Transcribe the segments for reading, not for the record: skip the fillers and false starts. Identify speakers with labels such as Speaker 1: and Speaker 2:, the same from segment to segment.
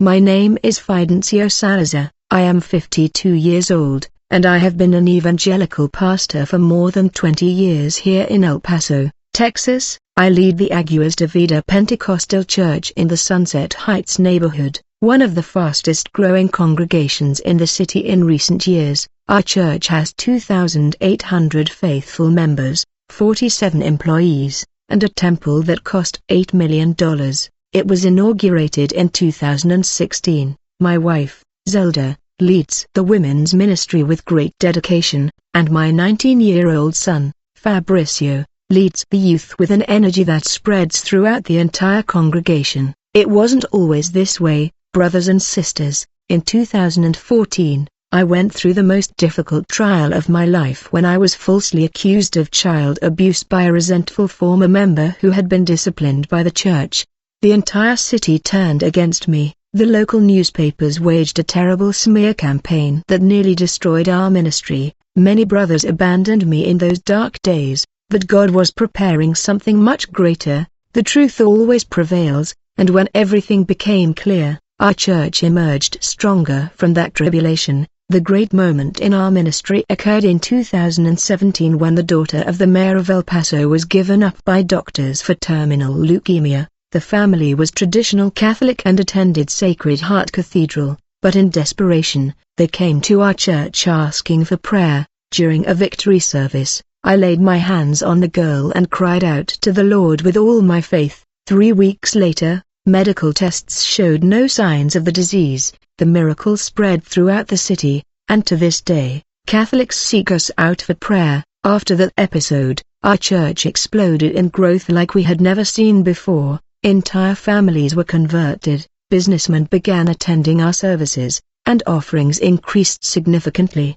Speaker 1: My name is Fidencio Salazar. I am 52 years old, and I have been an evangelical pastor for more than 20 years here in El Paso, Texas. I lead the Aguas de Vida Pentecostal Church in the Sunset Heights neighborhood, one of the fastest growing congregations in the city in recent years. Our church has 2,800 faithful members, 47 employees, and a temple that cost $8 million. It was inaugurated in 2016. My wife, Zelda, leads the women's ministry with great dedication, and my 19-year-old son, Fabricio, leads the youth with an energy that spreads throughout the entire congregation. It wasn't always this way, brothers and sisters. In 2014, I went through the most difficult trial of my life when I was falsely accused of child abuse by a resentful former member who had been disciplined by the church. The entire city turned against me. The local newspapers waged a terrible smear campaign that nearly destroyed our ministry. Many brothers abandoned me in those dark days, but God was preparing something much greater. The truth always prevails, and when everything became clear, our church emerged stronger from that tribulation. The great moment in our ministry occurred in 2017 when the daughter of the mayor of El Paso was given up by doctors for terminal leukemia. The family was traditional Catholic and attended Sacred Heart Cathedral, but in desperation, they came to our church asking for prayer. During a victory service, I laid my hands on the girl and cried out to the Lord with all my faith. 3 weeks later, medical tests showed no signs of the disease. The miracle spread throughout the city, and to this day, Catholics seek us out for prayer. After that episode, our church exploded in growth like we had never seen before. Entire families were converted, businessmen began attending our services, and offerings increased significantly.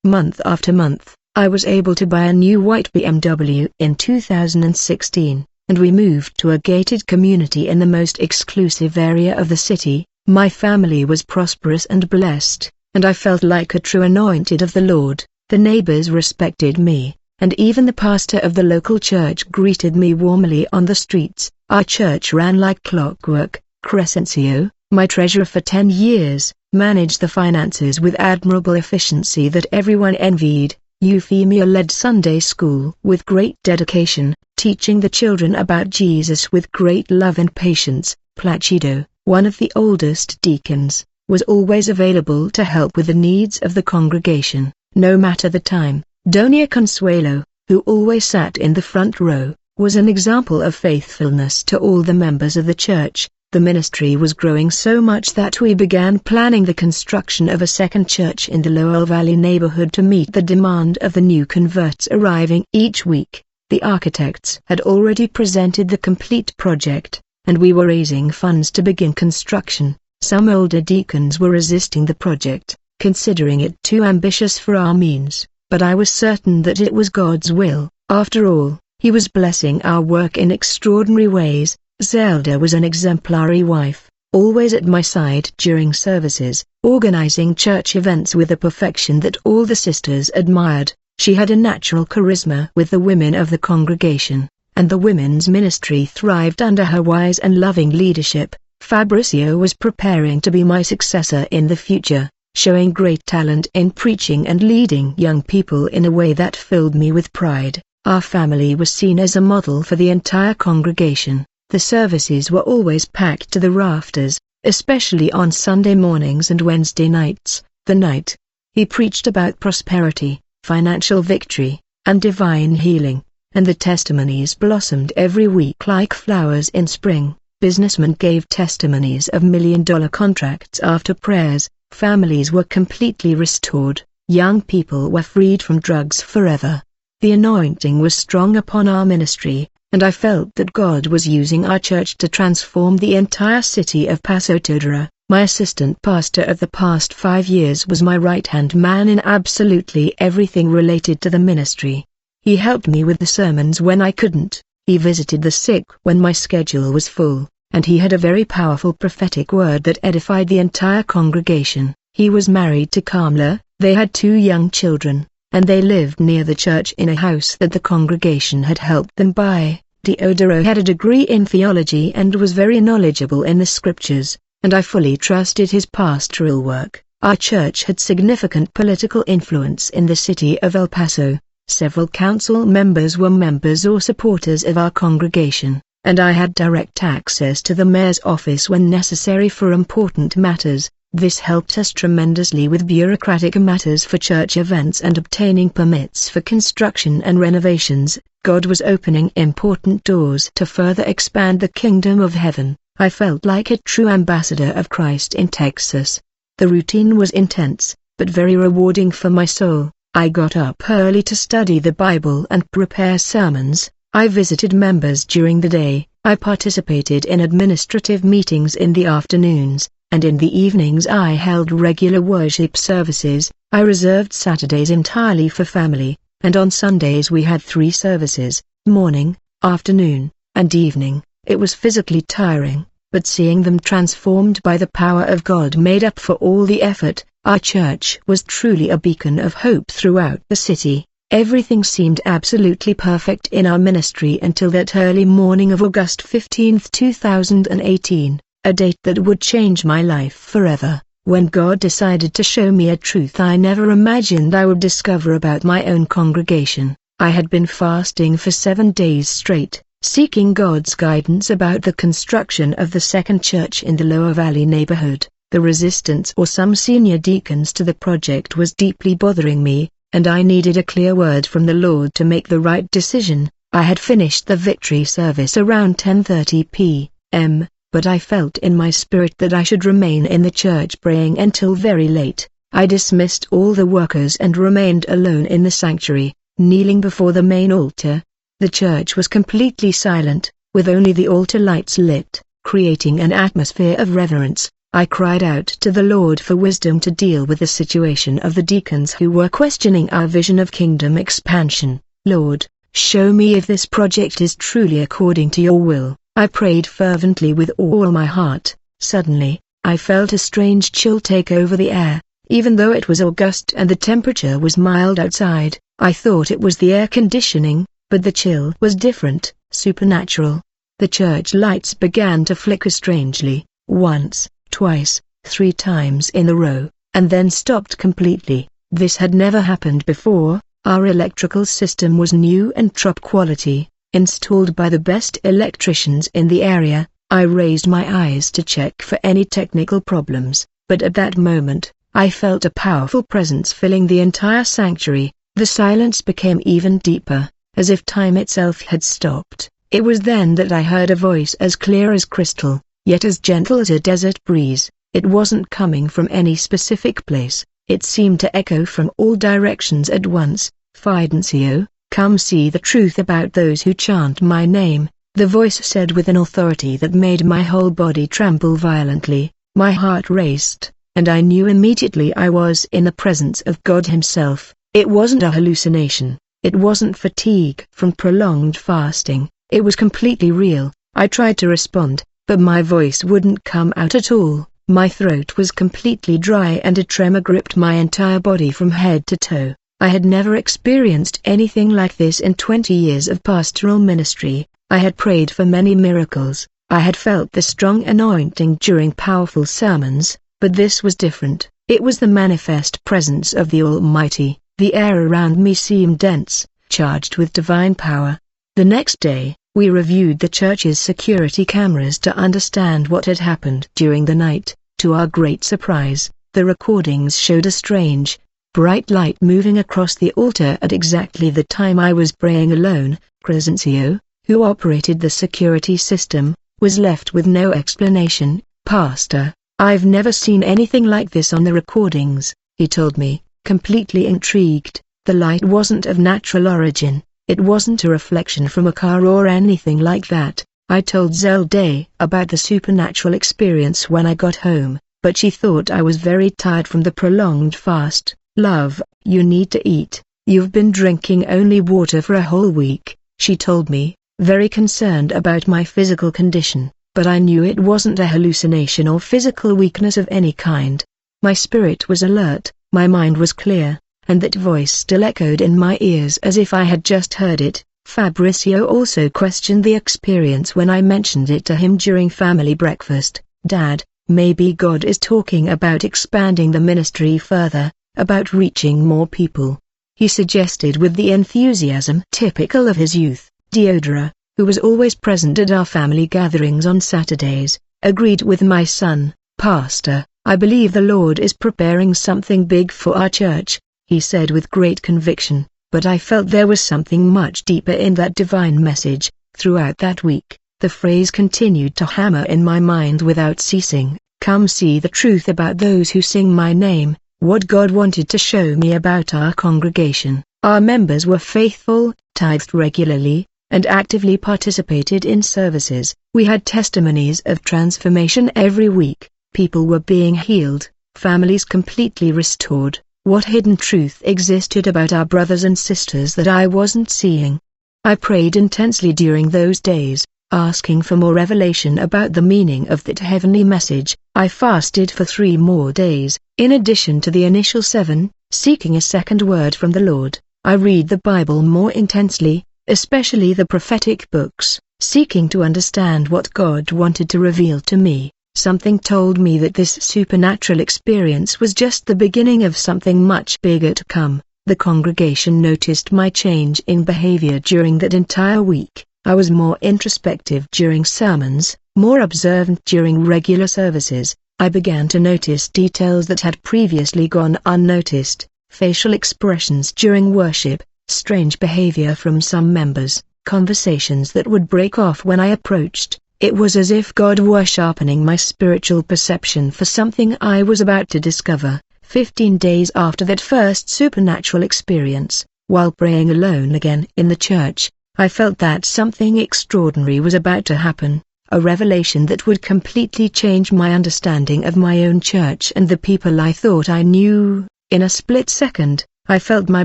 Speaker 1: Month after month, I was able to buy a new white BMW in 2016, and we moved to a gated community in the most exclusive area of the city. My family was prosperous and blessed, and I felt like a true anointed of the Lord. The neighbors respected me, and even the pastor of the local church greeted me warmly on the streets. Our church ran like clockwork. Crescencio, my treasurer for 10 years, managed the finances with admirable efficiency that everyone envied. Euphemia led Sunday school with great dedication, teaching the children about Jesus with great love and patience. Placido, one of the oldest deacons, was always available to help with the needs of the congregation, no matter the time. Doña Consuelo, who always sat in the front row, was an example of faithfulness to all the members of the church. The ministry was growing so much that we began planning the construction of a second church in the Lowell Valley neighborhood to meet the demand of the new converts arriving each week. The architects had already presented the complete project, and we were raising funds to begin construction. Some older deacons were resisting the project, considering it too ambitious for our means, but I was certain that it was God's will. After all, He was blessing our work in extraordinary ways. Zelda was an exemplary wife, always at my side during services, organizing church events with a perfection that all the sisters admired. She had a natural charisma with the women of the congregation, and the women's ministry thrived under her wise and loving leadership. Fabricio was preparing to be my successor in the future, showing great talent in preaching and leading young people in a way that filled me with pride. Our family was seen as a model for the entire congregation. The services were always packed to the rafters, especially on Sunday mornings and Wednesday nights. The night he preached about prosperity, financial victory, and divine healing, and the testimonies blossomed every week like flowers in spring. Businessmen gave testimonies of million-dollar contracts after prayers. Families were completely restored. Young people were freed from drugs forever. The anointing was strong upon our ministry, and I felt that God was using our church to transform the entire city of Paso Todora. My assistant pastor of the past 5 years was my right-hand man in absolutely everything related to the ministry. He helped me with the sermons when I couldn't, he visited the sick when my schedule was full, and he had a very powerful prophetic word that edified the entire congregation. He was married to Kamla, they had 2 young children, and they lived near the church in a house that the congregation had helped them buy. Diodoro had a degree in theology and was very knowledgeable in the scriptures. and I fully trusted his pastoral work. Our church had significant political influence in the city of El Paso. Several council members were members or supporters of our congregation, and I had direct access to the mayor's office when necessary for important matters. This helped us tremendously with bureaucratic matters for church events and obtaining permits for construction and renovations. God was opening important doors to further expand the kingdom of heaven. I felt like a true ambassador of Christ in Texas. The routine was intense, but very rewarding for my soul. I got up early to study the Bible and prepare sermons. I visited members during the day. I participated in administrative meetings in the afternoons, and in the evenings I held regular worship services. I reserved Saturdays entirely for family, and on Sundays we had 3 services, morning, afternoon, and evening. It was physically tiring, but seeing them transformed by the power of God made up for all the effort. Our church was truly a beacon of hope throughout the city. Everything seemed absolutely perfect in our ministry until that early morning of August 15, 2018, a date that would change my life forever, when God decided to show me a truth I never imagined I would discover about my own congregation. I had been fasting for 7 days straight, seeking God's guidance about the construction of the second church in the Lower Valley neighborhood. The resistance or some senior deacons to the project was deeply bothering me, and I needed a clear word from the Lord to make the right decision. I had finished the victory service around 10:30 p.m., but I felt in my spirit that I should remain in the church praying until very late. I dismissed all the workers and remained alone in the sanctuary, kneeling before the main altar. The church was completely silent, with only the altar lights lit, creating an atmosphere of reverence. I cried out to the Lord for wisdom to deal with the situation of the deacons who were questioning our vision of kingdom expansion. Lord, show me if this project is truly according to your will. I prayed fervently with all my heart. Suddenly, I felt a strange chill take over the air. Even though it was August and the temperature was mild outside, I thought it was the air conditioning, but the chill was different, supernatural. The church lights began to flicker strangely, once, twice, 3 times in a row, and then stopped completely. This had never happened before. Our electrical system was new and top quality, installed by the best electricians in the area. I raised my eyes to check for any technical problems, but at that moment, I felt a powerful presence filling the entire sanctuary. The silence became even deeper, as if time itself had stopped. It was then that I heard a voice as clear as crystal, yet as gentle as a desert breeze. It wasn't coming from any specific place. It seemed to echo from all directions at once. Fidencio, come see the truth about those who chant my name, the voice said with an authority that made my whole body tremble violently. My heart raced, and I knew immediately I was in the presence of God himself. It wasn't a hallucination. It wasn't fatigue from prolonged fasting. It was completely real. I tried to respond, but my voice wouldn't come out at all. My throat was completely dry and a tremor gripped my entire body from head to toe. I had never experienced anything like this in 20 years of pastoral ministry. I had prayed for many miracles. I had felt the strong anointing during powerful sermons, but this was different. It was the manifest presence of the Almighty. The air around me seemed dense, charged with divine power. The next day, we reviewed the church's security cameras to understand what had happened during the night. To our great surprise, the recordings showed a strange, bright light moving across the altar at exactly the time I was praying alone. Crescencio, who operated the security system, was left with no explanation. Pastor, I've never seen anything like this on the recordings, he told me, completely intrigued. The light wasn't of natural origin. It wasn't a reflection from a car or anything like that. I told Zelda about the supernatural experience when I got home, but she thought I was very tired from the prolonged fast. Love, you need to eat. You've been drinking only water for a whole week, she told me, very concerned about my physical condition, but I knew it wasn't a hallucination or physical weakness of any kind. My spirit was alert, my mind was clear, and that voice still echoed in my ears as if I had just heard it. Fabricio also questioned the experience when I mentioned it to him during family breakfast. Dad, Maybe God is talking about expanding the ministry further, about reaching more people. He suggested with the enthusiasm typical of his youth. Deodora, who was always present at our family gatherings on Saturdays, agreed with my son. "Pastor, I believe the Lord is preparing something big for our church," he said with great conviction, but I felt there was something much deeper in that divine message. Throughout that week, the phrase continued to hammer in my mind without ceasing, "Come see the truth about those who sing my name." What God wanted to show me about our congregation: our members were faithful, tithed regularly, and actively participated in services. We had testimonies of transformation every week. People were being healed, families completely restored. What hidden truth existed about our brothers and sisters that I wasn't seeing? I prayed intensely during those days, asking for more revelation about the meaning of that heavenly message. I fasted for 3 more days, in addition to the initial 7, seeking a second word from the Lord. I read the Bible more intensely, especially the prophetic books, seeking to understand what God wanted to reveal to me. Something told me that this supernatural experience was just the beginning of something much bigger to come. The congregation noticed my change in behavior during that entire week. I was more introspective during sermons, more observant during regular services. I began to notice details that had previously gone unnoticed: facial expressions during worship, strange behavior from some members, conversations that would break off when I approached. It was as if God were sharpening my spiritual perception for something I was about to discover. 15 days after that first supernatural experience, while praying alone again in the church, I felt that something extraordinary was about to happen, a revelation that would completely change my understanding of my own church and the people I thought I knew. In a split second, I felt my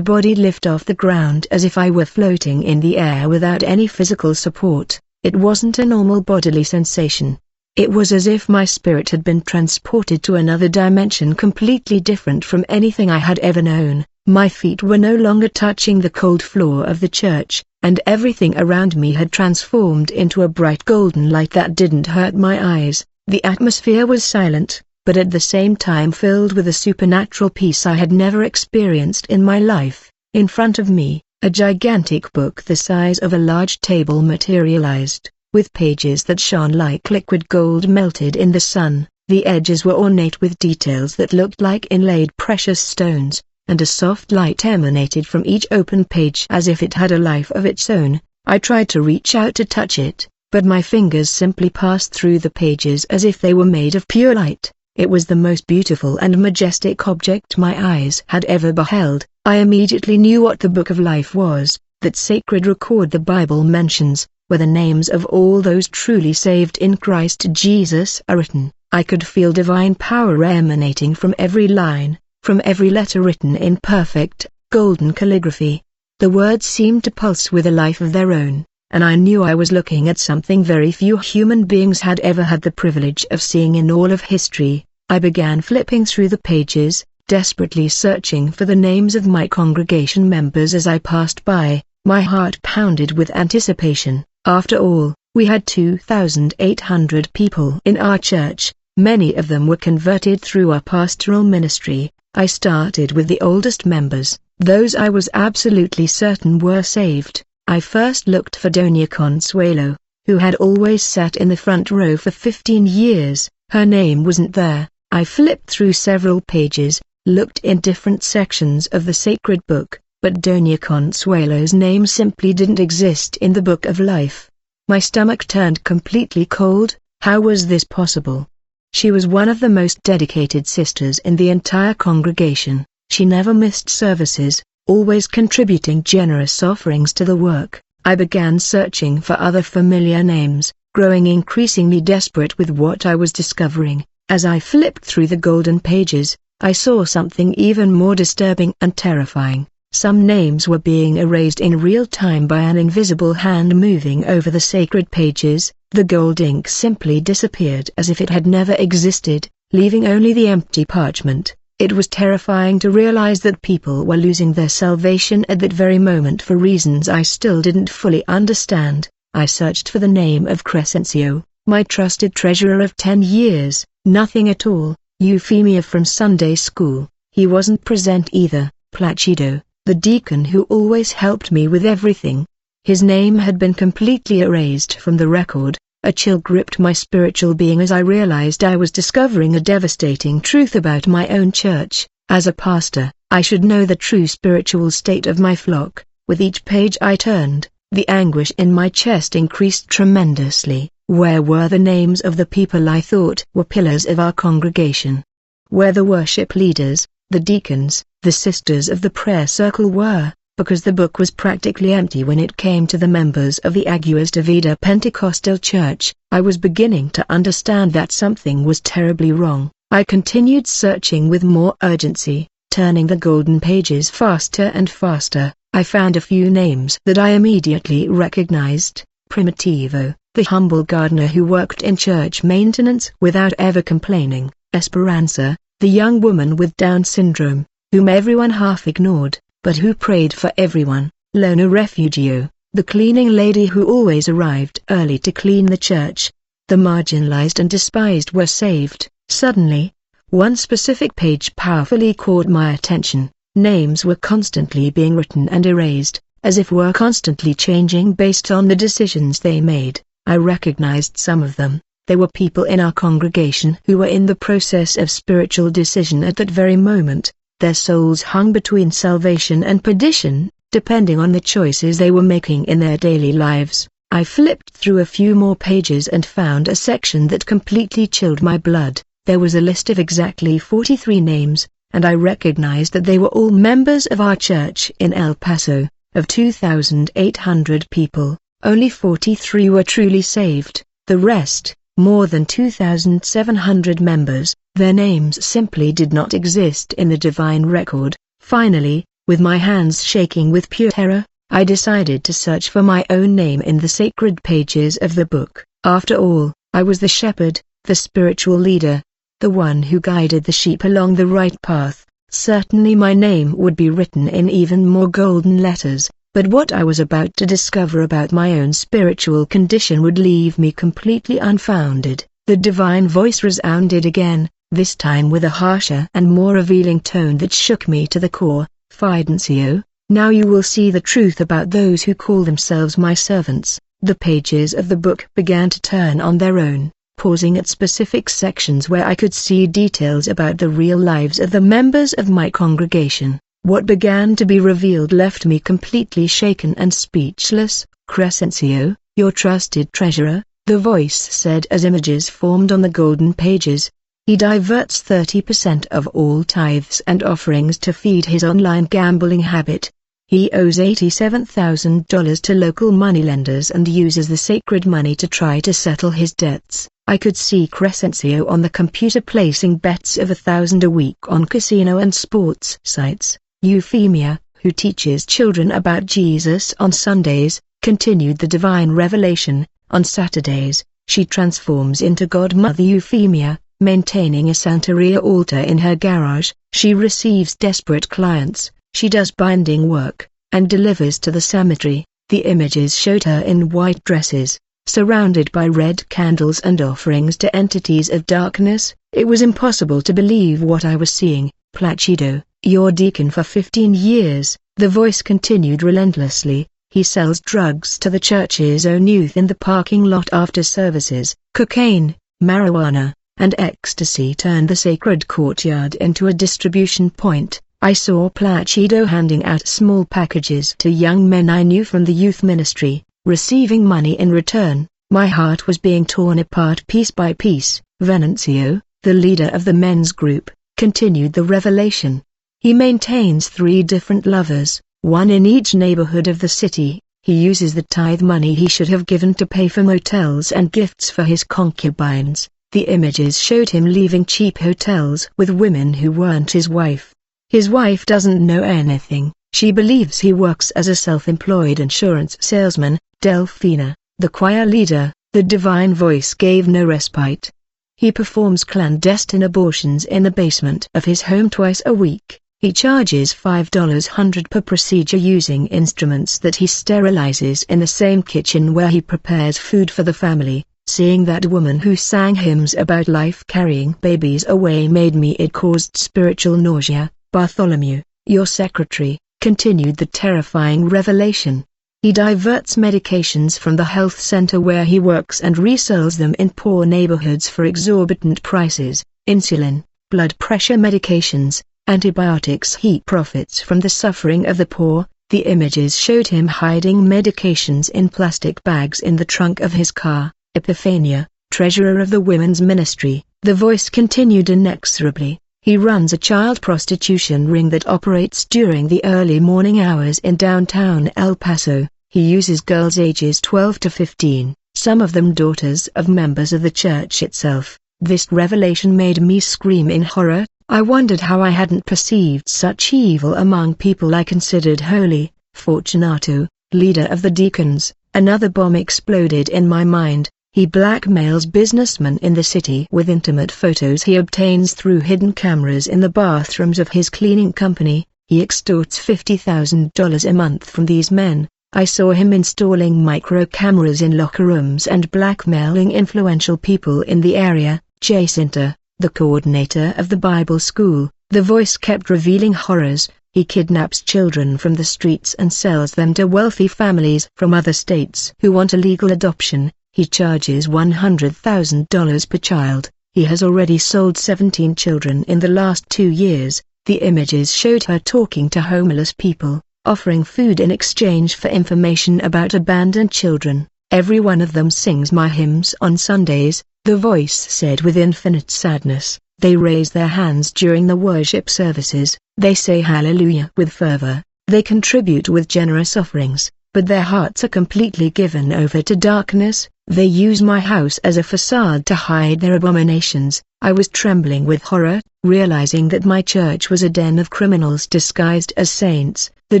Speaker 1: body lift off the ground as if I were floating in the air without any physical support. It wasn't a normal bodily sensation. It was as if my spirit had been transported to another dimension completely different from anything I had ever known. My feet were no longer touching the cold floor of the church, and everything around me had transformed into a bright golden light that didn't hurt my eyes. The atmosphere was silent, but at the same time filled with a supernatural peace I had never experienced in my life. In front of me, a gigantic book the size of a large table materialized, with pages that shone like liquid gold melted in the sun. The edges were ornate with details that looked like inlaid precious stones, and a soft light emanated from each open page as if it had a life of its own. I tried to reach out to touch it, but my fingers simply passed through the pages as if they were made of pure light. It was the most beautiful and majestic object my eyes had ever beheld. I immediately knew what the Book of Life was, that sacred record the Bible mentions, where the names of all those truly saved in Christ Jesus are written. I could feel divine power emanating from every line, from every letter written in perfect, golden calligraphy. The words seemed to pulse with a life of their own, and I knew I was looking at something very few human beings had ever had the privilege of seeing in all of history. I began flipping through the pages, desperately searching for the names of my congregation members as I passed by. My heart pounded with anticipation. After all, we had 2,800 people in our church. Many of them were converted through our pastoral ministry. I started with the oldest members, those I was absolutely certain were saved. I first looked for Doña Consuelo, who had always sat in the front row for 15 years. Her name wasn't there. I flipped through several pages, looked in different sections of the sacred book, but Doña Consuelo's name simply didn't exist in the Book of Life. My stomach turned completely cold. How was this possible? She was one of the most dedicated sisters in the entire congregation. She never missed services, always contributing generous offerings to the work. I began searching for other familiar names, growing increasingly desperate with what I was discovering. As I flipped through the golden pages, I saw something even more disturbing and terrifying. Some names were being erased in real time by an invisible hand moving over the sacred pages. The gold ink simply disappeared as if it had never existed, leaving only the empty parchment. It was terrifying to realize that people were losing their salvation at that very moment for reasons I still didn't fully understand. I searched for the name of Crescencio, My trusted treasurer of 10 years, nothing at all. Euphemia from Sunday school, he wasn't present either. Placido, the deacon who always helped me with everything. His name had been completely erased from the record. A chill gripped my spiritual being as I realized I was discovering a devastating truth about my own church. As a pastor, I should know the true spiritual state of my flock. With each page I turned, the anguish in my chest increased tremendously. Where were the names of the people I thought were pillars of our congregation? Where the worship leaders, the deacons, the sisters of the prayer circle were? Because the book was practically empty when it came to the members of the Aguas de Vida Pentecostal Church. I was beginning to understand that something was terribly wrong. I continued searching with more urgency, turning the golden pages faster and faster. I found a few names that I immediately recognized. Primitivo, the humble gardener who worked in church maintenance without ever complaining. Esperanza, the young woman with Down syndrome, whom everyone half ignored, but who prayed for everyone. Lona Refugio, the cleaning lady who always arrived early to clean the church. The marginalized and despised were saved. Suddenly, one specific page powerfully caught my attention. Names were constantly being written and erased, as if were constantly changing based on the decisions they made. I recognized some of them. They were people in our congregation who were in the process of spiritual decision at that very moment. Their souls hung between salvation and perdition, depending on the choices they were making in their daily lives. I flipped through a few more pages and found a section that completely chilled my blood. There was a list of exactly 43 names, and I recognized that they were all members of our church in El Paso. Of 2,800 people, only 43 were truly saved. The rest, more than 2,700 members, their names simply did not exist in the divine record. Finally, with my hands shaking with pure terror, I decided to search for my own name in the sacred pages of the book. After all, I was the shepherd, the spiritual leader, the one who guided the sheep along the right path. Certainly my name would be written in even more golden letters, but what I was about to discover about my own spiritual condition would leave me completely unfounded. The divine voice resounded again, this time with a harsher and more revealing tone that shook me to the core. Fidencio, now you will see the truth about those who call themselves my servants. The pages of the book began to turn on their own, pausing at specific sections where I could see details about the real lives of the members of my congregation. What began to be revealed left me completely shaken and speechless. Crescencio, your trusted treasurer, the voice said as images formed on the golden pages. He diverts 30% of all tithes and offerings to feed his online gambling habit. He owes $87,000 to local moneylenders and uses the sacred money to try to settle his debts. I could see Crescencio on the computer placing bets of $1,000 a week on casino and sports sites. Euphemia, who teaches children about Jesus on Sundays, continued the divine revelation. On Saturdays, she transforms into Godmother Euphemia, maintaining a Santeria altar in her garage. She receives desperate clients, she does binding work, and delivers to the cemetery. The images showed her in white dresses, surrounded by red candles and offerings to entities of darkness. It was impossible to believe what I was seeing. Placido, your deacon for 15 years, the voice continued relentlessly. He sells drugs to the church's own youth in the parking lot after services. Cocaine, marijuana, and ecstasy turned the sacred courtyard into a distribution point. I saw Placido handing out small packages to young men I knew from the youth ministry, receiving money in return. My heart was being torn apart piece by piece. Venancio, the leader of the men's group, continued the revelation. He maintains 3 different lovers, one in each neighborhood of the city. He uses the tithe money he should have given to pay for motels and gifts for his concubines. The images showed him leaving cheap hotels with women who weren't his wife. His wife doesn't know anything. She believes he works as a self-employed insurance salesman. Delfina, the choir leader, the divine voice gave no respite. He performs clandestine abortions in the basement of his home twice a week. He charges $500 per procedure using instruments that he sterilizes in the same kitchen where he prepares food for the family. Seeing that woman who sang hymns about life carrying babies away made me. It caused spiritual nausea. Bartholomew, your secretary, continued the terrifying revelation. He diverts medications from the health center where he works and resells them in poor neighborhoods for exorbitant prices. Insulin, blood pressure medications, antibiotics. He profits from the suffering of the poor. The images showed him hiding medications in plastic bags in the trunk of his car. Epiphania, treasurer of the women's ministry, the voice continued inexorably. He runs a child prostitution ring that operates during the early morning hours in downtown El Paso. He uses girls ages 12 to 15, some of them daughters of members of the church itself. This revelation made me scream in horror. I wondered how I hadn't perceived such evil among people I considered holy. Fortunato, leader of the deacons, another bomb exploded in my mind. He blackmails businessmen in the city with intimate photos he obtains through hidden cameras in the bathrooms of his cleaning company. He extorts $50,000 a month from these men. I saw him installing micro cameras in locker rooms and blackmailing influential people in the area. Jacinta, the coordinator of the Bible school, the voice kept revealing horrors. He kidnaps children from the streets and sells them to wealthy families from other states who want a legal adoption. He charges $100,000 per child. He has already sold 17 children in the last 2 years. The images showed her talking to homeless people, offering food in exchange for information about abandoned children. Every one of them sings my hymns on Sundays, the voice said with infinite sadness. They raise their hands during the worship services. They say hallelujah with fervor. They contribute with generous offerings, but their hearts are completely given over to darkness. They use my house as a facade to hide their abominations. I was trembling with horror, realizing that my church was a den of criminals disguised as saints. The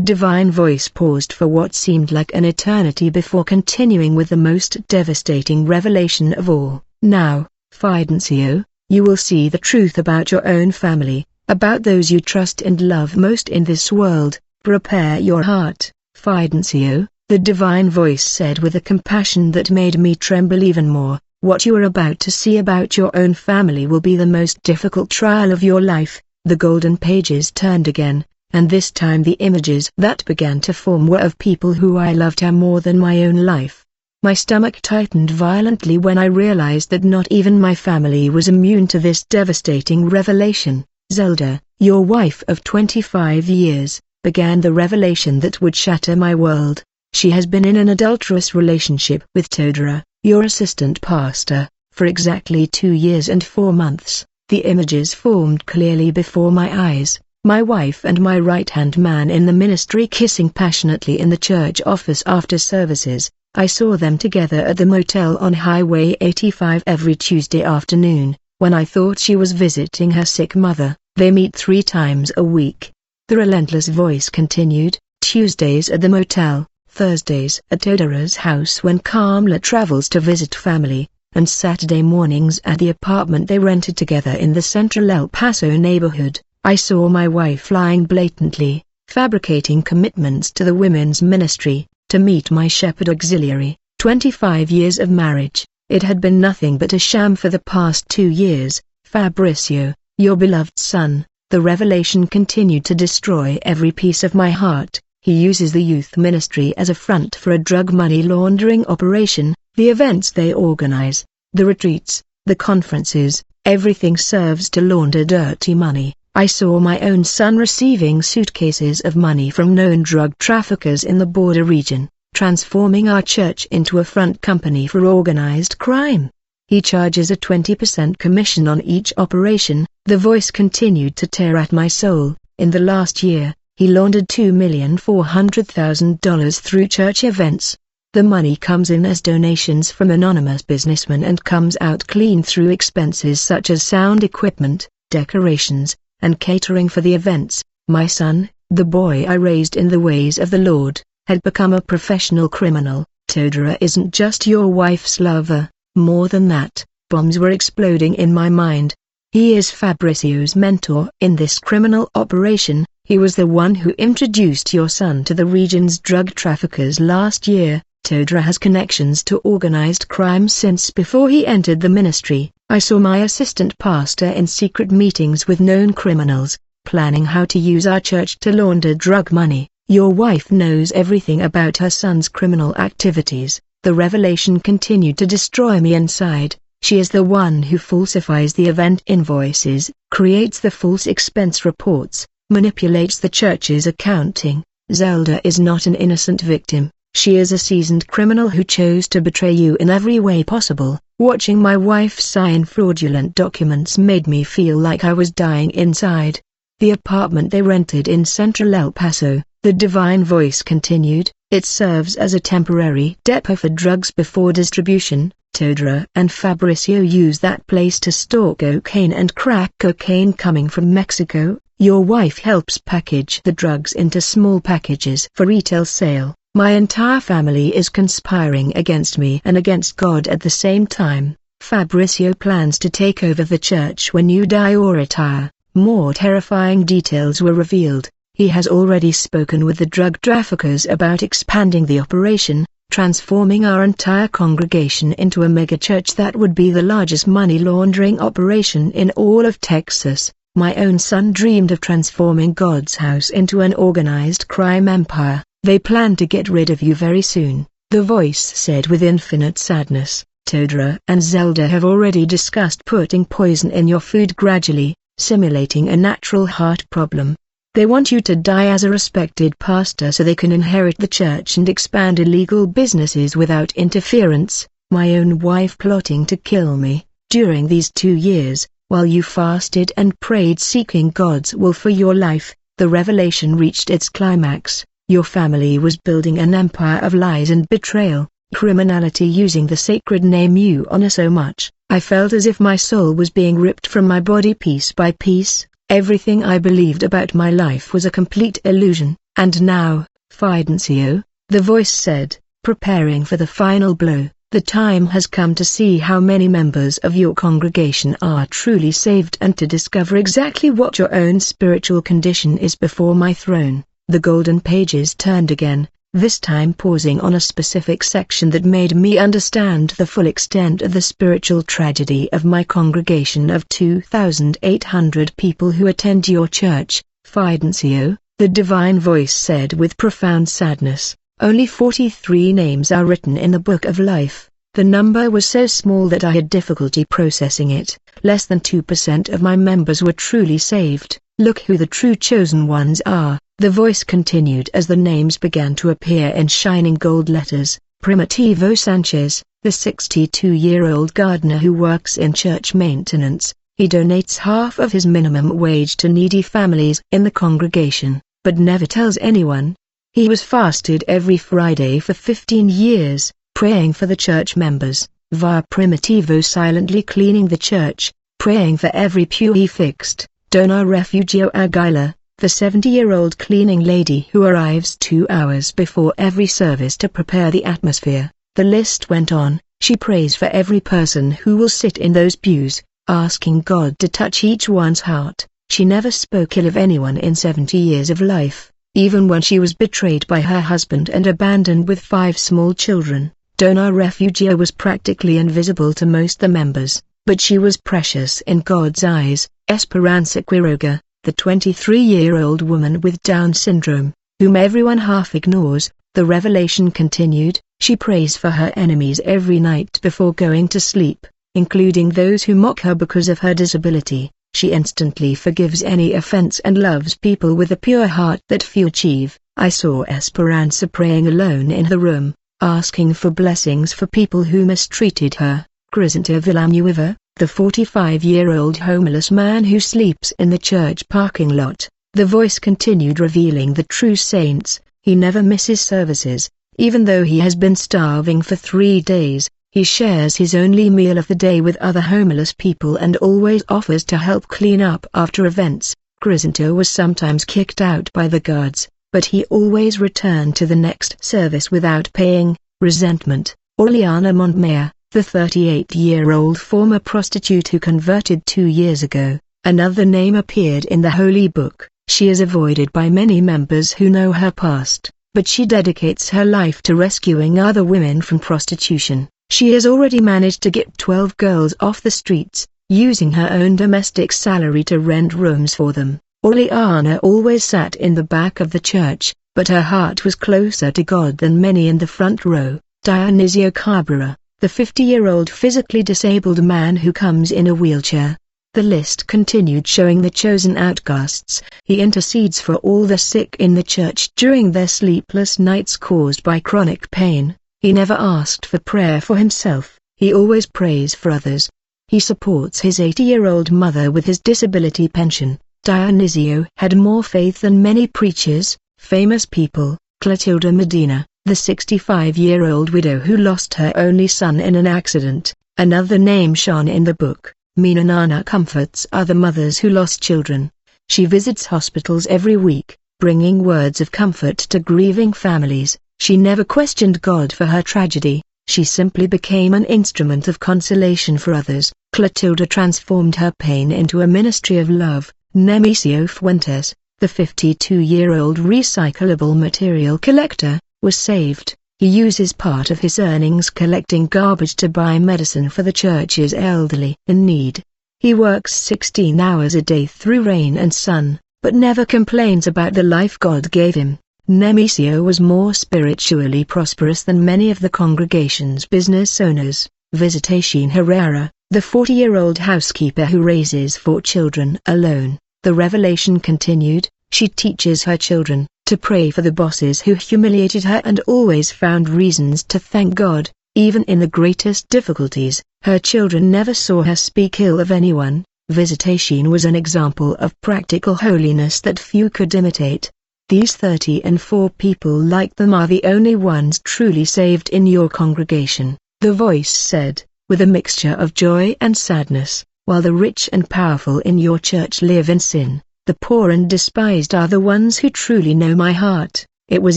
Speaker 1: divine voice paused for what seemed like an eternity before continuing with the most devastating revelation of all. Now, Fidencio, you will see the truth about your own family, about those you trust and love most in this world. Prepare your heart, Fidencio, the divine voice said with a compassion that made me tremble even more. What you are about to see about your own family will be the most difficult trial of your life. The golden pages turned again, and this time the images that began to form were of people who I loved more than my own life. My stomach tightened violently when I realized that not even my family was immune to this devastating revelation. Zelda, your wife of 25 years, began the revelation that would shatter my world. She has been in an adulterous relationship with Todora, your assistant pastor, for exactly 2 years and 4 months. The images formed clearly before my eyes. My wife and my right-hand man in the ministry kissing passionately in the church office after services. I saw them together at the motel on Highway 85 every Tuesday afternoon, when I thought she was visiting her sick mother. They meet 3 times a week. The relentless voice continued, Tuesdays at the motel, Thursdays at Todora's house when Kamala travels to visit family, and Saturday mornings at the apartment they rented together in the central El Paso neighborhood. I saw my wife lying blatantly, fabricating commitments to the women's ministry, to meet my shepherd auxiliary. 25 years of marriage, it had been nothing but a sham for the past 2 years. Fabricio, your beloved son, the revelation continued to destroy every piece of my heart. He uses the youth ministry as a front for a drug money laundering operation. The events they organize, the retreats, the conferences, everything serves to launder dirty money. I saw my own son receiving suitcases of money from known drug traffickers in the border region, transforming our church into a front company for organized crime. He charges a 20% commission on each operation. The voice continued to tear at my soul. In the last year, he laundered $2,400,000 through church events. The money comes in as donations from anonymous businessmen and comes out clean through expenses such as sound equipment, decorations, and catering for the events. My son, the boy I raised in the ways of the Lord, had become a professional criminal. Todora isn't just your wife's lover, more than that. Bombs were exploding in my mind. He is Fabricio's mentor in this criminal operation. He was the one who introduced your son to the region's drug traffickers last year. Todra has connections to organized crime since before he entered the ministry. I saw my assistant pastor in secret meetings with known criminals, planning how to use our church to launder drug money. Your wife knows everything about her son's criminal activities. The revelation continued to destroy me inside. She is the one who falsifies the event invoices, creates the false expense reports, manipulates the church's accounting. Zelda is not an innocent victim. She is a seasoned criminal who chose to betray you in every way possible. Watching my wife sign fraudulent documents made me feel like I was dying inside. The apartment they rented in central El Paso, the divine voice continued, it serves as a temporary depot for drugs before distribution. Todra and Fabricio use that place to store cocaine and crack cocaine coming from Mexico. Your wife helps package the drugs into small packages for retail sale. My entire family is conspiring against me and against God at the same time. Fabricio plans to take over the church when you die or retire. More terrifying details were revealed. He has already spoken with the drug traffickers about expanding the operation, transforming our entire congregation into a megachurch that would be the largest money laundering operation in all of Texas. My own son dreamed of transforming God's house into an organized crime empire. They plan to get rid of you very soon, the voice said with infinite sadness. Todra and Zelda have already discussed putting poison in your food gradually, simulating a natural heart problem. They want you to die as a respected pastor so they can inherit the church and expand illegal businesses without interference. My own wife plotting to kill me. During these 2 years, while you fasted and prayed seeking God's will for your life, the revelation reached its climax. Your family was building an empire of lies and betrayal, criminality using the sacred name you honor so much. I felt as if my soul was being ripped from my body piece by piece. Everything I believed about my life was a complete illusion. And now, Fidencio, the voice said, preparing for the final blow, the time has come to see how many members of your congregation are truly saved and to discover exactly what your own spiritual condition is before my throne. The golden pages turned again, this time pausing on a specific section that made me understand the full extent of the spiritual tragedy of my congregation of 2,800 people who attend your church. Fidencio, the divine voice said with profound sadness, only 43 names are written in the book of life. The number was so small that I had difficulty processing it. Less than 2% of my members were truly saved. Look who the true chosen ones are. The voice continued as the names began to appear in shining gold letters. Primitivo Sanchez, the 62-year-old gardener who works in church maintenance. He donates half of his minimum wage to needy families in the congregation, but never tells anyone. He was fasted every Friday for 15 years, praying for the church members, via Primitivo silently cleaning the church, praying for every pew he fixed. Dona Refugio Aguilar, the 70-year-old cleaning lady who arrives 2 hours before every service to prepare the atmosphere. The list went on. She prays for every person who will sit in those pews, asking God to touch each one's heart. She never spoke ill of anyone in 70 years of life, even when she was betrayed by her husband and abandoned with 5 small children. Dona Refugio was practically invisible to most the members, but she was precious in God's eyes. Esperanza Quiroga, the 23-year-old woman with Down syndrome, whom everyone half ignores, the revelation continued. She prays for her enemies every night before going to sleep, including those who mock her because of her disability. She instantly forgives any offense and loves people with a pure heart that few achieve. I saw Esperanza praying alone in her room, asking for blessings for people who mistreated her. Crisanto Villanueva, the 45-year-old homeless man who sleeps in the church parking lot. The voice continued revealing the true saints. He never misses services, even though he has been starving for 3 days. He shares his only meal of the day with other homeless people and always offers to help clean up after events. Crisanto was sometimes kicked out by the guards, but he always returned to the next service without paying. Resentment. Orleana Montmayor, the 38-year-old former prostitute who converted 2 years ago. Another name appeared in the Holy Book. She is avoided by many members who know her past. but she dedicates her life to rescuing other women from prostitution. She has already managed to get 12 girls off the streets, using her own domestic salary to rent rooms for them. Oriana always sat in the back of the church, but her heart was closer to God than many in the front row. Dionisio Cabrera, the 50-year-old physically disabled man who comes in a wheelchair. The list continued, showing the chosen outcasts. He intercedes for all the sick in the church during their sleepless nights caused by chronic pain. He never asked for prayer for himself, he always prays for others. He supports his 80-year-old mother with his disability pension. Dionisio had more faith than many preachers. Famous people: Clotilde Medina, the 65-year-old widow who lost her only son in an accident, another name shone in the book. Mina Nana comforts other mothers who lost children. She visits hospitals every week, bringing words of comfort to grieving families. She never questioned God for her tragedy, she simply became an instrument of consolation for others. Clotilde transformed her pain into a ministry of love. Nemesio Fuentes, the 52-year-old recyclable material collector, was saved. He uses part of his earnings collecting garbage to buy medicine for the church's elderly in need. He works 16 hours a day through rain and sun, but never complains about the life God gave him. Nemesio was more spiritually prosperous than many of the congregation's business owners. Visitación Herrera, the 40-year-old housekeeper who raises 4 children alone. The revelation continued. She teaches her children to pray for the bosses who humiliated her and always found reasons to thank God, even in the greatest difficulties. Her children never saw her speak ill of anyone. Visitación was an example of practical holiness that few could imitate. These 34 people like them are the only ones truly saved in your congregation, the voice said, with a mixture of joy and sadness. While the rich and powerful in your church live in sin, the poor and despised are the ones who truly know my heart. It was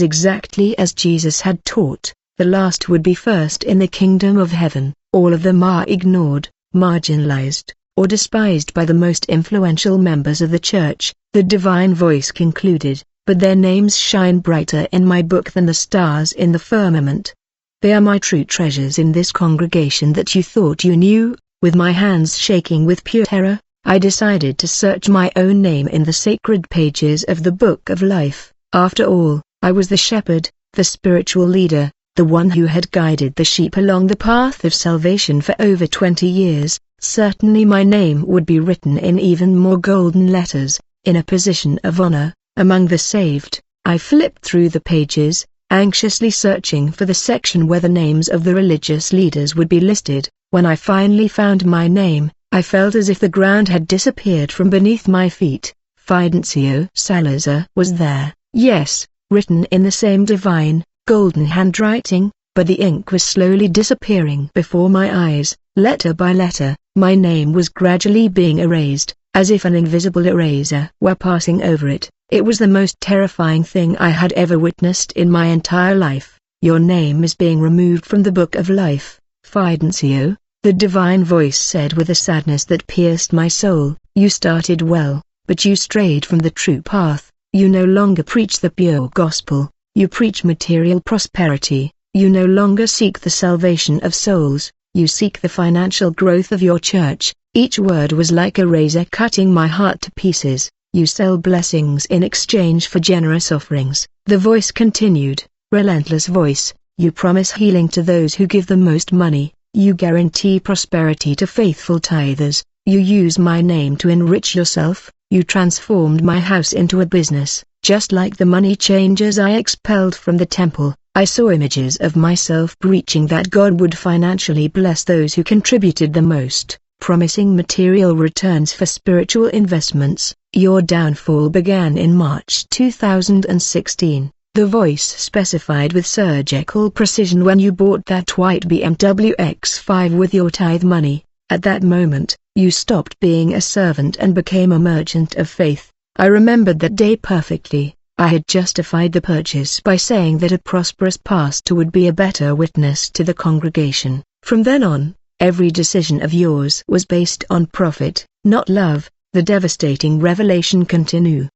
Speaker 1: exactly as Jesus had taught. The last would be first in the kingdom of heaven. All of them are ignored, marginalized, or despised by the most influential members of the church. The divine voice concluded, but their names shine brighter in my book than the stars in the firmament. They are my true treasures in this congregation that you thought you knew. With my hands shaking with pure terror, I decided to search my own name in the sacred pages of the Book of Life. After all, I was the shepherd, the spiritual leader, the one who had guided the sheep along the path of salvation for over 20 years. Certainly my name would be written in even more golden letters, in a position of honor, among the saved. I flipped through the pages, anxiously searching for the section where the names of the religious leaders would be listed. When I finally found my name, I felt as if the ground had disappeared from beneath my feet. Fidencio Salazar was there, yes, written in the same divine, golden handwriting, but the ink was slowly disappearing before my eyes. Letter by letter, my name was gradually being erased, as if an invisible eraser were passing over it. It was the most terrifying thing I had ever witnessed in my entire life. Your name is being removed from the Book of Life, Fidencio, the divine voice said with a sadness that pierced my soul. You started well, but you strayed from the true path. You no longer preach the pure gospel, you preach material prosperity. You no longer seek the salvation of souls, you seek the financial growth of your church. Each word was like a razor cutting my heart to pieces. You sell blessings in exchange for generous offerings. The voice continued, relentless voice. You promise healing to those who give the most money. You guarantee prosperity to faithful tithers. You use my name to enrich yourself. You transformed my house into a business. Just like the money changers I expelled from the temple, I saw images of myself preaching that God would financially bless those who contributed the most, promising material returns for spiritual investments. Your downfall began in March 2016. The voice specified with surgical precision when you bought that white BMW X5 with your tithe money. At that moment, you stopped being a servant and became a merchant of faith. I remembered that day perfectly. I had justified the purchase by saying that a prosperous pastor would be a better witness to the congregation. From then on, every decision of yours was based on profit, not love. The devastating revelation continued.